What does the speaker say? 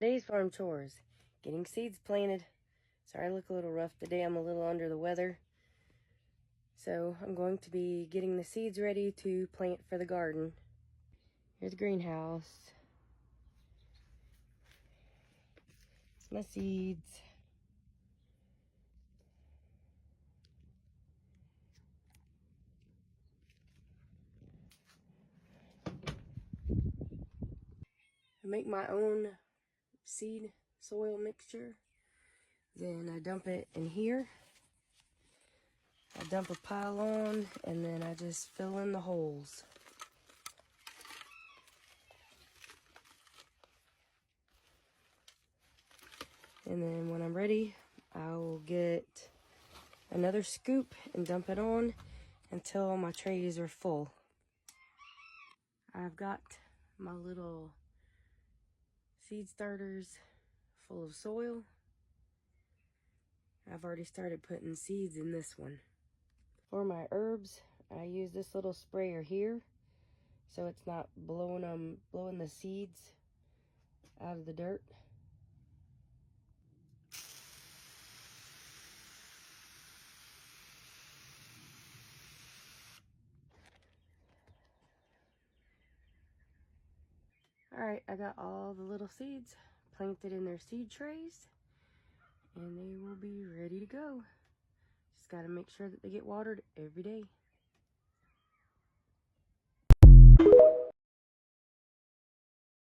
Today's farm chores, getting seeds planted. Sorry I look a little rough today, I'm a little under the weather. So I'm going to be getting the seeds ready to plant for the garden. Here's the greenhouse. It's my seeds. I make my own seed soil mixture. Then I dump it in here. I dump a pile on and then I just fill in the holes. And then when I'm ready, I will get another scoop and dump it on until my trays are full. I've got my little seed starters full of soil. I've already started putting seeds in this one. For my herbs, I use this little sprayer here so it's not blowing the seeds out of the dirt. Alright, I got all the little seeds planted in their seed trays and they will be ready to go. Just got to make sure that they get watered every day.